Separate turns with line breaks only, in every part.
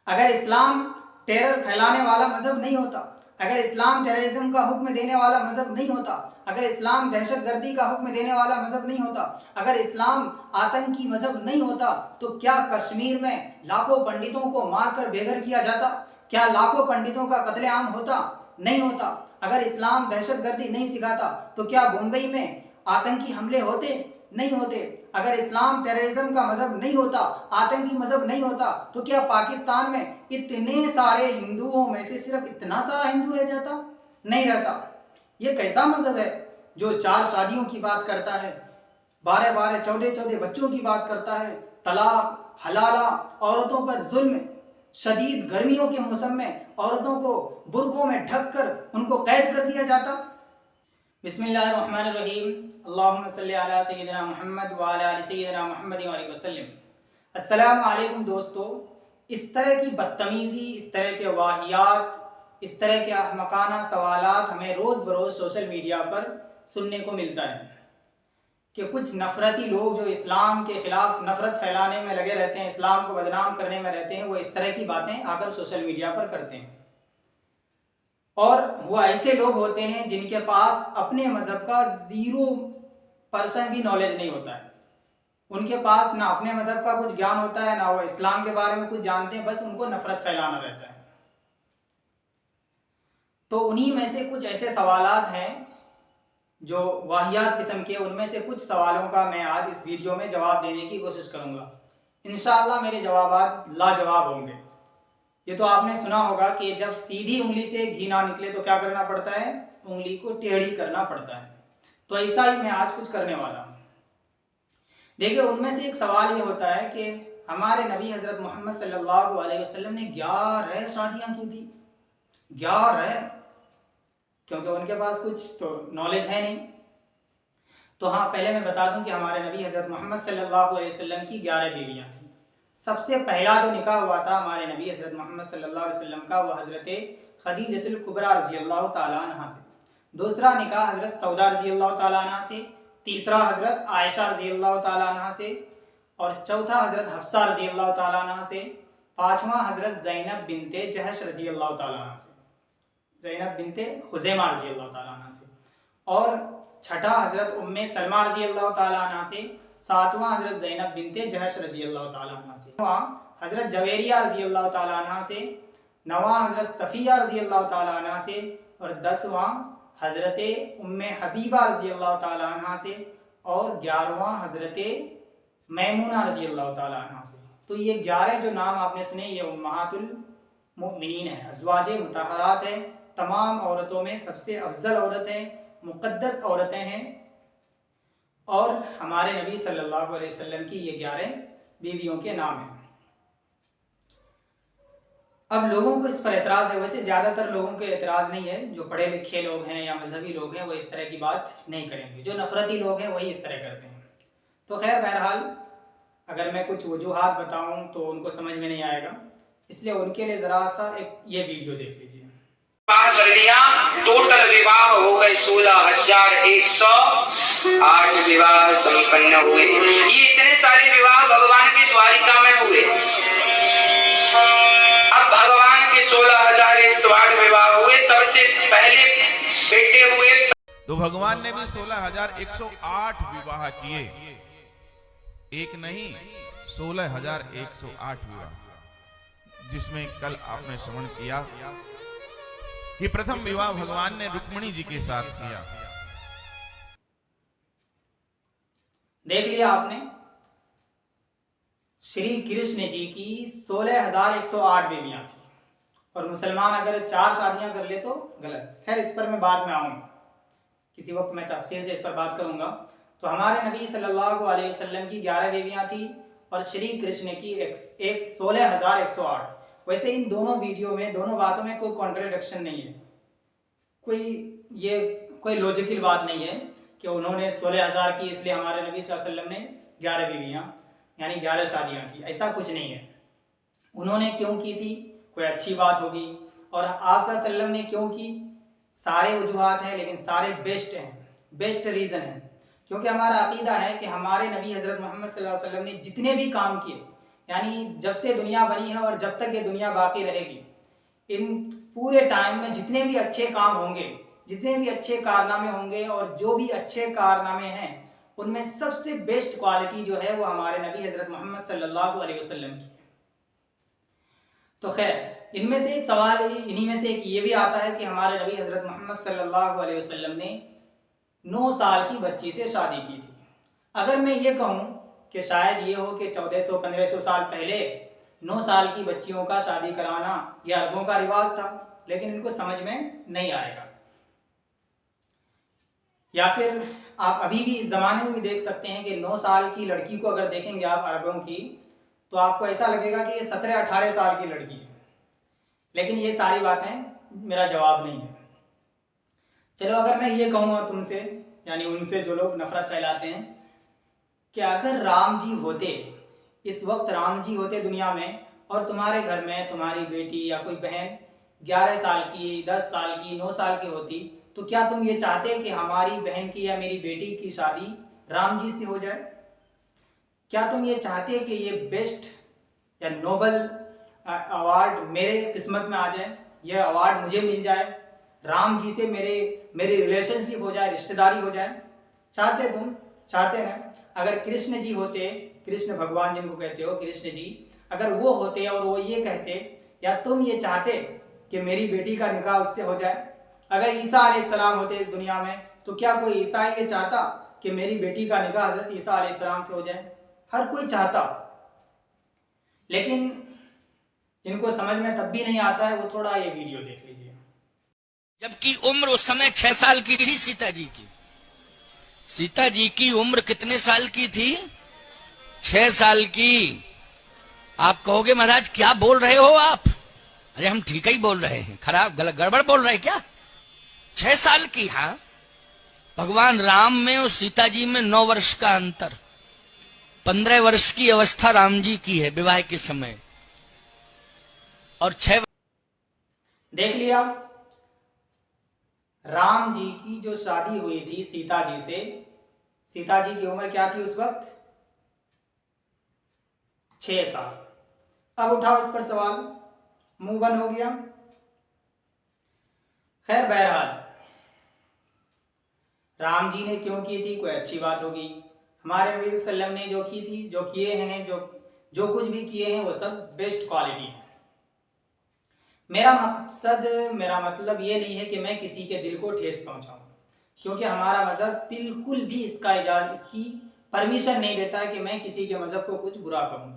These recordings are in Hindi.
अगर इस्लाम टेरर फैलाने वाला मजहब नहीं होता, अगर इस्लाम टेररिज्म का हुक्म देने वाला मजहब नहीं होता, अगर इस्लाम दहशतगर्दी का हुक्म देने वाला मजहब नहीं होता, अगर इस्लाम आतंकी मजहब नहीं होता, तो क्या कश्मीर में लाखों पंडितों को मारकर बेघर किया जाता? क्या लाखों पंडितों का कत्लेआम होता? नहीं होता। अगर इस्लाम दहशतगर्दी नहीं सिखाता तो क्या मुंबई में आतंकी हमले होते? नहीं होते। अगर इस्लाम टेररिज्म का मजहब नहीं होता, आतंकी मजहब नहीं होता, तो क्या पाकिस्तान में इतने सारे हिंदुओं में से सिर्फ इतना सारा हिंदू रह जाता? नहीं रहता। ये कैसा मजहब है जो 4 शादियों की बात करता है, 12-12, 14-14 बच्चों की बात करता है, तलाक, हलाला, औरतों पर जुल्म, शदीद गर्मियों के मौसम में औरतों को बुर्कों में ढक कर उनको कैद कर दिया जाता। बिस्मिल्लाहिर्रहमानिर्रहीम। अल्लाहुम्मा सल्ली अला सय्यिदिना मुहम्मद व अला आलि सय्यिदिना मुहम्मद व अलैहि वसल्लम। अस्सलामु अलैकुम दोस्तों, इस तरह की बदतमीज़ी, इस तरह के वाहियात, इस तरह के अहमकाना सवालात हमें रोज़ बरोज़ सोशल मीडिया पर सुनने को मिलता है कि कुछ नफ़रती लोग जो इस्लाम के ख़िलाफ़ नफ़रत फैलाने में लगे रहते हैं, इस्लाम को बदनाम करने में रहते हैं, वो इस तरह की बातें आकर सोशल मीडिया पर करते हैं। और वो ऐसे लोग होते हैं जिनके पास अपने मज़हब का 0% भी नॉलेज नहीं होता है। उनके पास ना अपने मज़हब का कुछ ज्ञान होता है, ना वो इस्लाम के बारे में कुछ जानते हैं, बस उनको नफ़रत फैलाना रहता है। तो उन्हीं में से कुछ ऐसे सवालात हैं जो वाहियात किस्म के, उनमें से कुछ सवालों का मैं आज इस वीडियो में जवाब देने की कोशिश करूँगा। इंशाअल्लाह मेरे जवाबात लाजवाब होंगे। ये तो आपने सुना होगा कि जब सीधी उंगली से घी ना निकले तो क्या करना पड़ता है? उंगली को टेढ़ी करना पड़ता है। तो ऐसा ही मैं आज कुछ करने वाला हूँ। देखिए, उनमें से एक सवाल ये होता है कि हमारे नबी हज़रत मोहम्मद सल्लल्लाहु अलैहि वसल्लम ने 11 शादियाँ की थी। 11, क्योंकि उनके पास कुछ तो नॉलेज है नहीं। तो हाँ, पहले मैं बता दूं कि हमारे नबी हज़रत मोहम्मद सल्लल्लाहु अलैहि वसल्लम की 11 बीवियाँ थीं। सबसे पहला जो निकाह हुआ था हमारे नबी हज़रत मोहम्मद सल्लल्लाहु अलैहि वसल्लम का, वह हज़रत खदीजतुल कुबरा रज़ी अल्लाह ताला अन्हा से। दूसरा निकाह हज़रत सौदा रज़ी अल्लाह ताला अन्हा से। तीसरा हज़रत आयशा रज़ी अल्लाह ताला अन्हा से। और चौथा हज़रत हफ्सा रज़ी अल्लाह ताला अन्हा से। पाँचवा हज़रत ज़ैनब बिनते जहश रज़ी अल्लाह ताला अन्हा से, ज़ैनब बिनते खुज़ैमा रज़ी अल्लाह ताला अन्हा से। और छठा हज़रत उम्मे सलमा रज़ी अल्लाह ताला अन्हा से। सातवां हज़रत ज़ैनब बिनते जहश रज़ी अल्लाह ताला अन्हा से। हज़रत जवेरिया रज़ी अल्लाह ताला अन्हा से। नौवां हज़रत सफ़िया रज़ी अल्लाह ताला अन्हा से। और 10वां हज़रत उम्मे हबीबा रज़ी अल्लाह ताला अन्हा से। और 11वां हज़रत मैमूना रज़ी अल्लाह ताला अन्हा से। तो ये 11 जो नाम आपने सुने, ये उम्महातुल मोमिनीन है, अज़वाजे मुतहरात है, तमाम औरतों में सबसे अफजल औरत है, मुक़द्दस औरतें हैं। और हमारे नबी सल्लल्लाहु अलैहि वसल्लम की ये 11 बीवियों के नाम हैं। अब लोगों को इस पर एतराज़ है। वैसे ज़्यादातर लोगों को एतराज़ नहीं है। जो पढ़े लिखे लोग हैं या मजहबी लोग हैं वो इस तरह की बात नहीं करेंगे। जो नफ़रती लोग हैं वही इस तरह करते हैं। तो खैर, बहरहाल अगर मैं कुछ वजूहात बताऊं तो उनको समझ में नहीं आएगा, इसलिए उनके लिए ज़रा सा एक ये वीडियो देख लीजिए।
कर लिया, टोटल विवाह हो गए 16,108 विवाह संपन्न हुए। ये इतने सारे विवाह भगवान के द्वारिका में हुए। अब भगवान के 16,108 विवाह हुए। सबसे पहले बेटे हुए,
तो भगवान ने भी 16,108 विवाह किए। एक नहीं, 16,108 विवाह, जिसमें कल आपने श्रवण किया कि प्रथम विवाह भगवान ने रुक्मिणी जी के साथ किया।
देख लिया आपने, श्री कृष्ण जी की 16,108 बीवियां थी। और मुसलमान अगर 4 शादियां कर ले तो गलत। खैर, इस पर मैं बाद में आऊँगा, किसी वक्त मैं तफसील से इस पर बात करूँगा। तो हमारे नबी सल्लल्लाहु अलैहि वसल्लम की 11 बीवियाँ थी और श्री कृष्ण की एक 16,108। वैसे इन दोनों वीडियो में, दोनों बातों में कोई कॉन्ट्रडिक्शन नहीं है, कोई लॉजिकल बात नहीं है कि उन्होंने 16,000 की इसलिए हमारे नबी सल्लल्लाहु अलैहि वसल्लम ने 11 बीवियाँ यानी 11 शादियाँ की। ऐसा कुछ नहीं है। उन्होंने क्यों की थी, कोई अच्छी बात होगी। और आप सल्लल्लाहु अलैहि वसल्लम ने क्यों की, सारे वजूहात हैं, लेकिन सारे बेस्ट हैं, बेस्ट रीज़न हैं। क्योंकि हमारा अकीदा है कि हमारे नबी हज़रत मोहम्मद सल्लल्लाहु अलैहि वसल्लम ने जितने भी काम किए, यानी जब से दुनिया बनी है और जब तक ये दुनिया बाकी रहेगी, इन पूरे टाइम में जितने भी अच्छे काम होंगे, जितने भी अच्छे कारनामे होंगे और जो भी अच्छे कारनामे हैं, उनमें सबसे बेस्ट क्वालिटी जो है वो हमारे नबी हज़रत मोहम्मद सल्लल्लाहु अलैहि वसल्लम की है। तो खैर, इनमें से एक सवाल, इन्हीं में से एक ये भी आता है कि हमारे नबी हज़रत मोहम्मद सल्लल्लाहु अलैहि वसल्लम ने 9 साल की बच्ची से शादी की थी। अगर मैं ये कहूँ कि शायद ये हो कि 1400-1500 साल पहले 9 साल की बच्चियों का शादी कराना यह अरबों का रिवाज था, लेकिन इनको समझ में नहीं आएगा। या फिर आप अभी भी इस ज़माने में भी देख सकते हैं कि 9 साल की लड़की को अगर देखेंगे आप अरबों की, तो आपको ऐसा लगेगा कि ये 17-18 साल की लड़की है। लेकिन ये सारी बातें मेरा जवाब नहीं है। चलो, अगर मैं ये कहूँ तुमसे, यानी उनसे जो लोग नफरत फैलाते हैं, कि अगर राम जी होते, इस वक्त राम जी होते दुनिया में, और तुम्हारे घर में तुम्हारी बेटी या कोई बहन 11 साल की, 10 साल की, 9 साल की होती, तो क्या तुम ये चाहते कि हमारी बहन की या मेरी बेटी की शादी राम जी से हो जाए? क्या तुम ये चाहते कि ये बेस्ट या नोबल अवार्ड मेरे किस्मत में आ जाए, ये अवार्ड मुझे मिल जाए, राम जी से मेरी रिलेशनशिप हो जाए, रिश्तेदारी हो जाए? चाहते तुम? चाहते ना? अगर कृष्ण जी होते, कृष्ण भगवान जिनको कहते हो, कृष्ण जी, अगर वो होते और वो ये कहते, या तुम ये चाहते कि मेरी बेटी का निकाह उससे हो जाए? अगर ईसा अलैहिस्सलाम होते इस दुनिया में, तो क्या कोई ईसाई ये चाहता कि मेरी बेटी का निकाह हजरत ईसा अलैहिस्सलाम से हो जाए? हर कोई चाहता। लेकिन जिनको समझ में तब भी नहीं आता है, वो थोड़ा ये वीडियो देख लीजिए।
जबकि उम्र उस समय 6 साल की थी सीता जी की। सीता जी की उम्र कितने साल की थी? 6 साल की। आप कहोगे महाराज क्या बोल रहे हो आप? अरे हम ठीक ही बोल रहे हैं, खराब गलत गड़बड़ बोल रहे हैं क्या? 6 साल की। हाँ, भगवान राम में और सीता जी में 9 वर्ष का अंतर। 15 वर्ष की अवस्था राम जी की है विवाह के समय, और 6।
देख लिया, राम जी की जो शादी हुई थी सीता जी से, सीता जी की उम्र क्या थी उस वक्त? 6 साल। अब उठाओ इस पर सवाल, मुंह बंद हो गया। खैर, बहरहाल, राम जी ने क्यों की थी, कोई अच्छी बात होगी। हमारे नबी सल्लम ने जो की थी, जो किए हैं, जो कुछ भी किए हैं, वो सब बेस्ट क्वालिटी है। मेरा मतलब ये नहीं है कि मैं किसी के दिल को ठेस पहुंचाऊं, क्योंकि हमारा मज़हब बिल्कुल भी इसकी परमिशन नहीं देता है कि मैं किसी के मज़हब को कुछ बुरा कहूं।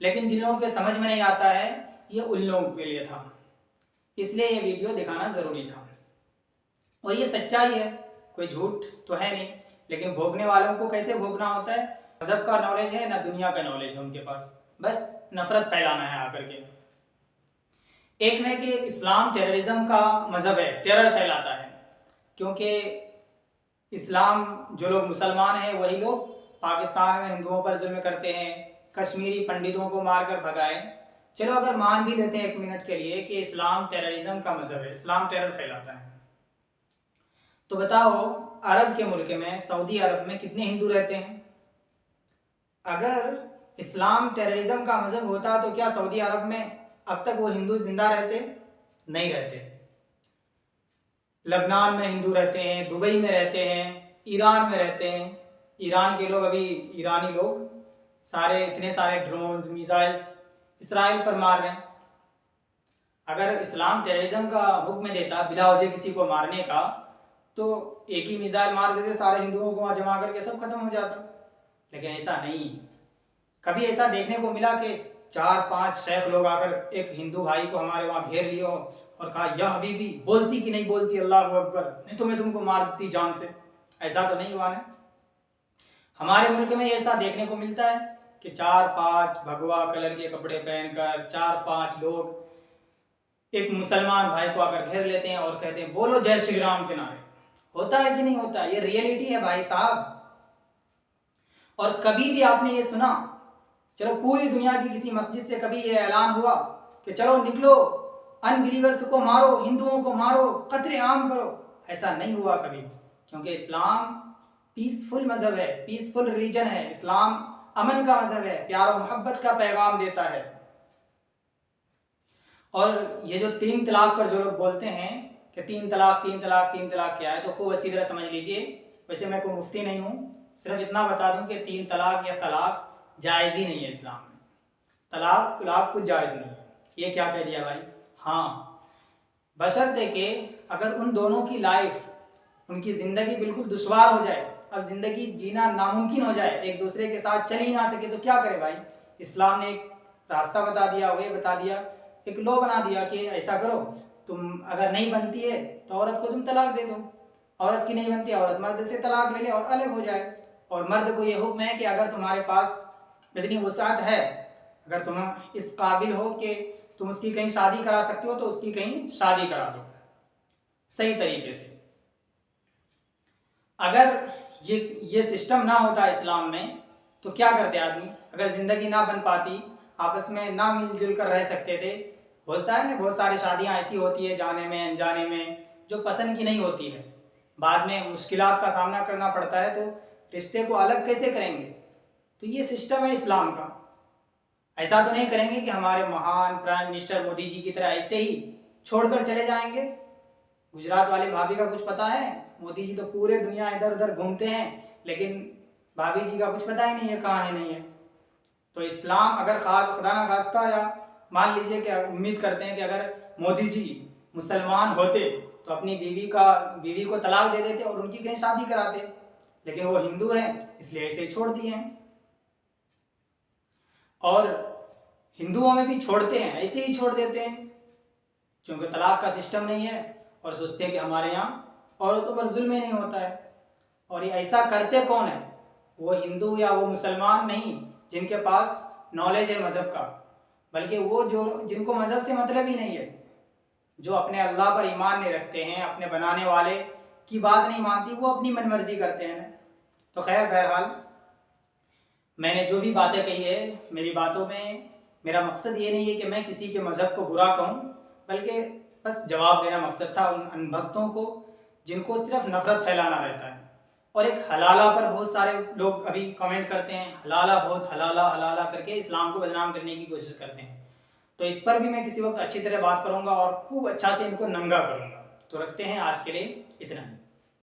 लेकिन जिन लोगों के समझ में नहीं आता है, ये उन लोगों के लिए था, इसलिए ये वीडियो दिखाना ज़रूरी था। और ये सच्चाई है, कोई झूठ तो है नहीं। लेकिन भोगने वालों को कैसे भोगना होता है, मज़हब का नॉलेज है ना दुनिया का नॉलेज है उनके पास, बस नफरत फैलाना है आकर के। एक है कि इस्लाम टेररिज्म का मज़हब है, टेरर फैलाता है, क्योंकि इस्लाम, जो लोग मुसलमान हैं वही लोग पाकिस्तान में हिंदुओं पर जुल्म करते हैं, कश्मीरी पंडितों को मारकर भगाए। चलो, अगर मान भी लेते हैं 1 मिनट के लिए कि इस्लाम टेररिज्म का मज़हब है, इस्लाम टेरर फैलाता है, तो बताओ अरब के मुल्क में, सऊदी अरब में कितने हिंदू रहते हैं? अगर इस्लाम टेररिज्म का मज़हब होता तो क्या सऊदी अरब में अब तक वो हिंदू जिंदा रहते? नहीं रहते। लबनान में हिंदू रहते हैं, दुबई में रहते हैं, ईरान में रहते हैं। ईरान के लोग, अभी ईरानी लोग सारे, इतने सारे ड्रोन्स, मिसाइल्स इसराइल पर मार रहे हैं। अगर इस्लाम टेररिज्म का हुक्म देता बिला वजह किसी को मारने का, तो एक ही मिसाइल मार देते, सारे हिंदुओं को वहाँ जमा करके सब खत्म हो जाता। लेकिन ऐसा नहीं। कभी ऐसा देखने को मिला कि 4-5 शेख लोग आकर एक हिंदू भाई को हमारे वहाँ घेर लिया और कहा, या हबीबी, बोलती कि नहीं बोलती अल्लाह अकबर, नहीं तो मैं तुमको मार देती जान से? ऐसा तो नहीं हुआ ना। हमारे मुल्क में ऐसा देखने को मिलता है कि 4-5 भगवा कलर के कपड़े पहनकर 4-5 लोग एक मुसलमान भाई को आकर घेर लेते हैं और कहते हैं, बोलो जय श्री राम के नारे। होता है कि नहीं होता? ये रियलिटी है भाई साहब। और कभी भी आपने ये सुना, चलो पूरी दुनिया की किसी मस्जिद से कभी ये ऐलान हुआ कि चलो निकलो, अनबिलीवर्स को मारो, हिंदुओं को मारो, कत्ले आम करो? ऐसा नहीं हुआ कभी, क्योंकि इस्लाम पीसफुल मज़हब है, पीसफुल रिलीजन है। इस्लाम अमन का मजहब है, प्यार और मोहब्बत का पैगाम देता है। और ये जो 3 तलाक पर जो लोग बोलते हैं कि 3 तलाक 3 तलाक 3 तलाक क्या है, तो खूब अच्छी तरह समझ लीजिए। वैसे मैं कोई मुफ्ती नहीं हूँ, सिर्फ इतना बता दूँ कि 3 तलाक या तलाक जायज़ ही नहीं है इस्लाम में। तलाक कुछ जायज़ नहीं है। ये क्या कह दिया भाई? हाँ, बशर्ते कि अगर उन दोनों की लाइफ, उनकी ज़िंदगी बिल्कुल दुश्वार हो जाए, अब ज़िंदगी जीना नामुमकिन हो जाए, एक दूसरे के साथ चल ही ना सके, तो क्या करे भाई? इस्लाम ने एक रास्ता बता दिया, वे बता दिया, एक लॉ बना दिया कि ऐसा करो, तुम अगर नहीं बनती है तो औरत को तुम तलाक दे दो, औरत की नहीं बनती, औरत मर्द से तलाक ले ले और अलग हो जाए। और मर्द को ये हुक्म है कि अगर तुम्हारे पास इतनी वसाअत है, अगर तुम इस काबिल हो कि तुम उसकी कहीं शादी करा सकते हो, तो उसकी कहीं शादी करा दो सही तरीके से। अगर ये सिस्टम ना होता इस्लाम में, तो क्या करते आदमी? अगर ज़िंदगी ना बन पाती, आपस में ना मिलजुल कर रह सकते थे। होता है ना, बहुत सारी शादियां ऐसी होती है जाने में अनजाने में, जो पसंद की नहीं होती है, बाद में मुश्किलात का सामना करना पड़ता है, तो रिश्ते को अलग कैसे करेंगे? तो ये सिस्टम है इस्लाम का। ऐसा तो नहीं करेंगे कि हमारे महान प्राइम मिनिस्टर मोदी जी की तरह ऐसे ही छोड़कर चले जाएंगे। गुजरात वाली भाभी का कुछ पता है? मोदी जी तो पूरे दुनिया इधर उधर घूमते हैं, लेकिन भाभी जी का कुछ पता ही नहीं है कहाँ है नहीं है। तो इस्लाम अगर खुदा ना खास्ता, या मान लीजिए कि उम्मीद करते हैं कि अगर मोदी जी मुसलमान होते तो अपनी बीवी को तलाक दे देते और उनकी कहीं शादी कराते, लेकिन वो हिंदू हैं इसलिए ऐसे ही छोड़ दिए हैं। और हिंदुओं में भी छोड़ते हैं, ऐसे ही छोड़ देते हैं, क्योंकि तलाक का सिस्टम नहीं है और सोचते हैं कि हमारे यहाँ औरतों पर जुल्म ही नहीं होता है। और ये ऐसा करते कौन है? वो हिंदू या वो मुसलमान नहीं जिनके पास नॉलेज है मज़हब का, बल्कि वो जिनको मज़हब से मतलब ही नहीं है, जो अपने अल्लाह पर ईमान नहीं रखते हैं, अपने बनाने वाले की बात नहीं मानती, वो अपनी मनमर्जी करते हैं। तो खैर, बहरहाल मैंने जो भी बातें कही है, मेरी बातों में मेरा मकसद ये नहीं है कि मैं किसी के मज़हब को बुरा कहूँ, बल्कि बस जवाब देना मकसद था उन अनभक्तों को जिनको सिर्फ नफ़रत फैलाना रहता है। और एक हलाला पर बहुत सारे लोग अभी कमेंट करते हैं, हलाला बहुत हलाला हलाला करके इस्लाम को बदनाम करने की कोशिश करते हैं। तो इस पर भी मैं किसी वक्त अच्छी तरह बात करूँगा और खूब अच्छा से इनको नंगा करूँगा। तो रखते हैं आज के लिए इतना ही।